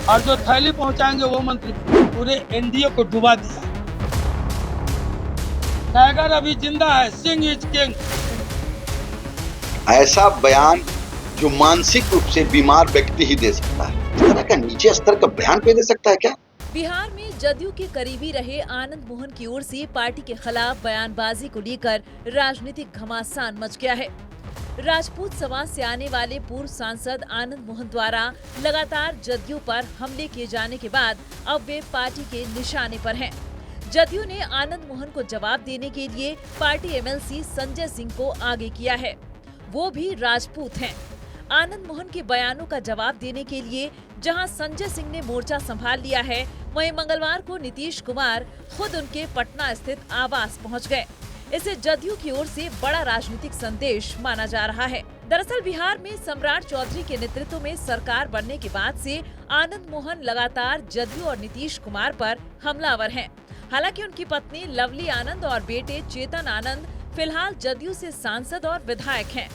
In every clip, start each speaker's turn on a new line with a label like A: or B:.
A: और जो थैली पहुंचाएंगे वो मंत्री पूरे एनडीए को डुबा दिया। टाइगर अभी जिंदा है, सिंह इज किंग।
B: ऐसा बयान जो मानसिक रूप से बीमार व्यक्ति ही दे सकता है, इस तरह का नीचे स्तर का बयान कोई दे सकता है क्या?
C: बिहार में जदयू के करीबी रहे आनंद मोहन की ओर से पार्टी के खिलाफ बयानबाजी को लेकर राजनीतिक घमासान मच गया है। राजपूत समाज से आने वाले पूर्व सांसद आनंद मोहन द्वारा लगातार जदयू पर हमले किए जाने के बाद अब वे पार्टी के निशाने पर हैं। जदयू ने आनंद मोहन को जवाब देने के लिए पार्टी एमएलसी संजय सिंह को आगे किया है। वो भी राजपूत हैं। आनंद मोहन के बयानों का जवाब देने के लिए जहां संजय सिंह ने मोर्चा संभाल लिया है, वहीं मंगलवार को नीतीश कुमार खुद उनके पटना स्थित आवास पहुंच गए। इसे जदयू की ओर से बड़ा राजनीतिक संदेश माना जा रहा है। दरअसल बिहार में सम्राट चौधरी के नेतृत्व में सरकार बनने के बाद से आनंद मोहन लगातार जदयू और नीतीश कुमार पर हमलावर हैं। हालांकि उनकी पत्नी लवली आनंद और बेटे चेतन आनंद फिलहाल जदयू से सांसद और विधायक हैं।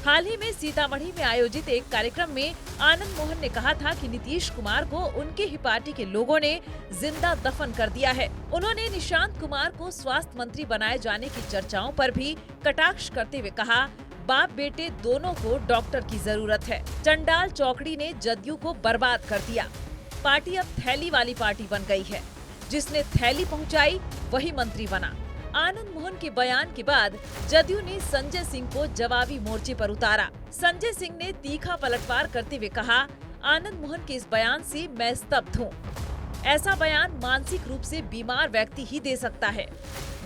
C: हाल ही में सीतामढ़ी में आयोजित एक कार्यक्रम में आनंद मोहन ने कहा था कि नीतीश कुमार को उनके ही पार्टी के लोगों ने जिंदा दफन कर दिया है। उन्होंने निशांत कुमार को स्वास्थ्य मंत्री बनाए जाने की चर्चाओं पर भी कटाक्ष करते हुए कहा, बाप बेटे दोनों को डॉक्टर की जरूरत है। चंडाल चौकड़ी ने जदयू को बर्बाद कर दिया। पार्टी अब थैली वाली पार्टी बन गई है। जिसने थैली पहुंचाई वही मंत्री बना। आनंद मोहन के बयान के बाद जदयू ने संजय सिंह को जवाबी मोर्चे पर उतारा। संजय सिंह ने तीखा पलटवार करते हुए कहा, आनंद मोहन के इस बयान से मैं स्तब्ध हूँ। ऐसा बयान मानसिक रूप से बीमार व्यक्ति ही दे सकता है।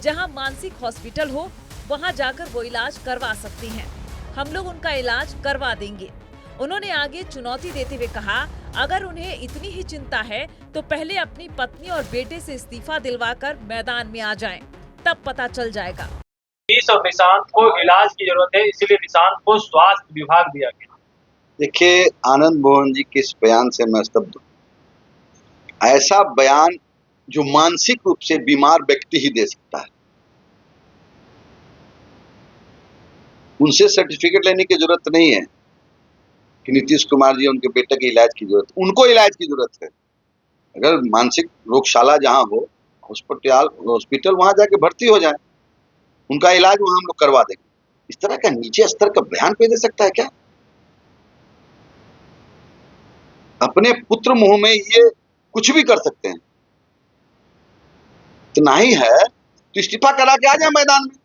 C: जहाँ मानसिक हॉस्पिटल हो वहाँ जाकर वो इलाज करवा सकती हैं। हम लोग उनका इलाज करवा देंगे। उन्होंने आगे चुनौती देते हुए कहा, अगर उन्हें इतनी ही चिंता है तो पहले अपनी पत्नी और बेटे से इस्तीफा दिलवाकर मैदान में आ जाएं, तब पता चल जाएगा।
D: और निशांत को इलाज की जरूरत है, इसीलिए निशांत को स्वास्थ्य विभाग दिया गया।
B: देखिए, आनंद मोहन जी के इस बयान से मैं स्तब्ध हूं। ऐसा बयान जो मानसिक रूप से बीमार व्यक्ति ही दे सकता है। उनसे सर्टिफिकेट लेने की जरूरत नहीं है कि नीतीश कुमार जी उनके बेटे के इलाज की जरूरत, उनको इलाज की जरूरत है। अगर मानसिक रोगशाला जहां हो, हॉस्पिटल वहां जाके भर्ती हो जाए, उनका इलाज वहां हम लोग करवा देंगे। इस तरह का नीचे स्तर का बयान कोई दे सकता है क्या? अपने पुत्र मुंह में ये कुछ भी कर सकते हैं। तो नहीं है तो इस्तीफा करा के आ जाए मैदान में।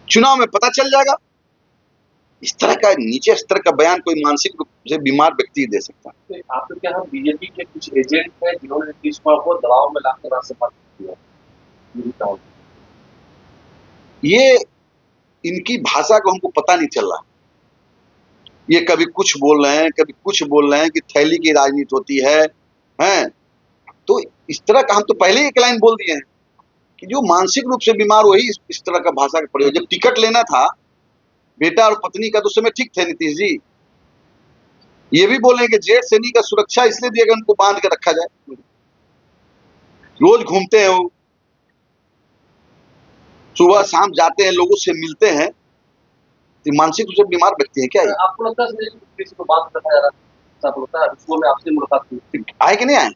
B: चुनाव में पता चल जाएगा। इस तरह का नीचे स्तर का बयान कोई मानसिक रूप से बीमार व्यक्ति दे सकता है।
D: आपके क्या बीजेपी के कुछ एजेंट हैं जिन्होंने नीतीश कुमार को दबाव में लाकर राष्ट्रपति किया?
B: ये इनकी भाषा को हमको पता नहीं चल रहा। ये कभी कुछ बोल रहे हैं, कभी कुछ बोल रहे हैं कि थैली की राजनीति होती है, हैं? तो इस तरह का हम तो पहले ही एक लाइन बोल दिए हैं कि जो मानसिक रूप से बीमार वही इस तरह का भाषा का प्रयोग। जब टिकट लेना था बेटा और पत्नी का तो समय ठीक थे नीतीश जी। ये भी बोले कि जेठ सैनिक का सुरक्षा इसलिए दिया गया उनको बांध के रखा जाए। रोज घूमते हैं वो, सुबह शाम जाते हैं, लोगों से मिलते हैं। तो मानसिक रूप से बीमार व्यक्ति है क्या ये?
D: आपको लगता है किसी को बांध के रखा जा रहा है? आपको लगता है सुबह में आपसे मुलाकात हुई,
B: आए कि नहीं आए?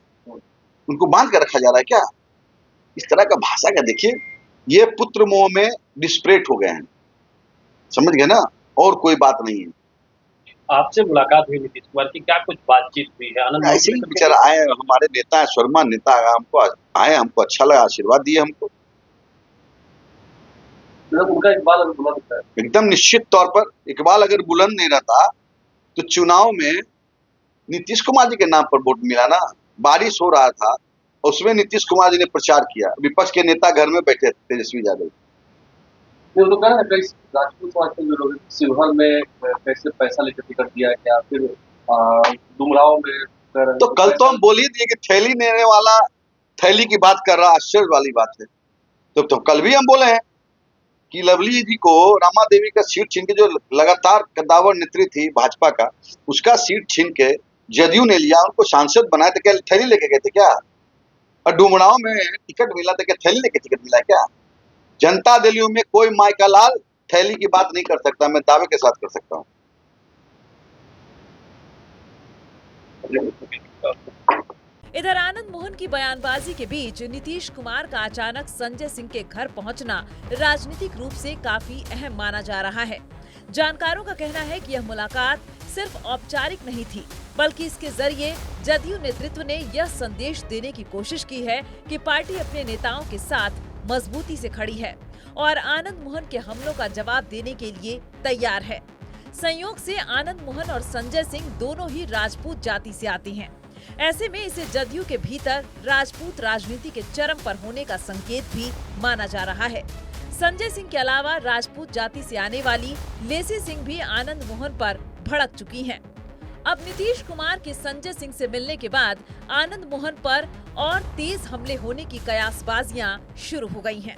B: उनको बांध के रखा जा रहा है क्या? इस तरह का भाषा का देखिए, ये पुत्र मोह में डिस्परेट हो गए हैं। समझ गए ना? और कोई बात नहीं है।
D: आपसे मुलाकात हुई नीतीश कुमार की, क्या कुछ बातचीत हुई है? आनंद
B: ऐसे ही बेचारा आए, हमारे नेता है, स्वर्गीय नेता है, हमको आए, हमको अच्छा लगा, आशीर्वाद दिए हमको।
D: उनका इकबाल अगर बुलंद है,
B: एकदम निश्चित तौर पर इकबाल अगर बुलंद नहीं रहता तो चुनाव में नीतीश कुमार जी के नाम पर वोट मिला ना। बारिश हो रहा था, उसमें नीतीश कुमार जी ने प्रचार किया। विपक्ष के नेता घर में बैठे थे, तेजस्वी यादव।
D: तो कहा ना कई राजपूत समाज के जो लोग शिवहर में कैसे पैसा लेकर टिकट दिया गया, फिर डुमराव में।
B: तो कल तो हम बोल ही दिए कि थैली लेने वाला थैली की बात कर रहा, आश्चर्य वाली बात है। तो कल भी हम बोले हैं कि लवली जी को रामा देवी का सीट छीन के, जो लगातार कद्दावर नेत्री थी भाजपा का, उसका सीट छीन के जदयू ने लिया, उनको सांसद बनाया। तो क्या थैली लेके गए थे क्या? और डुमराव में टिकट मिला था क्या थैली लेके टिकट मिला क्या? जनता दलियों में कोई माई का लाल थैली की बात नहीं कर सकता, मैं दावे के साथ कर सकता हूँ।
C: इधर आनंद मोहन की बयानबाजी के बीच नीतीश कुमार का अचानक संजय सिंह के घर पहुंचना राजनीतिक रूप से काफी अहम माना जा रहा है। जानकारों का कहना है कि यह मुलाकात सिर्फ औपचारिक नहीं थी, बल्कि इसके जरिए जदयू नेतृत्व ने यह संदेश देने की कोशिश की है कि पार्टी अपने नेताओं के साथ मजबूती से खड़ी है और आनंद मोहन के हमलों का जवाब देने के लिए तैयार है। संयोग से आनंद मोहन और संजय सिंह दोनों ही राजपूत जाति से आते हैं। ऐसे में इसे जदयू के भीतर राजपूत राजनीति के चरम पर होने का संकेत भी माना जा रहा है। संजय सिंह के अलावा राजपूत जाति से आने वाली लेसी सिंह भी आनंद मोहन पर भड़क चुकी हैं। अब नीतीश कुमार के संजय सिंह से मिलने के बाद आनंद मोहन पर और तेज हमले होने की कयासबाजियां शुरू हो गई हैं।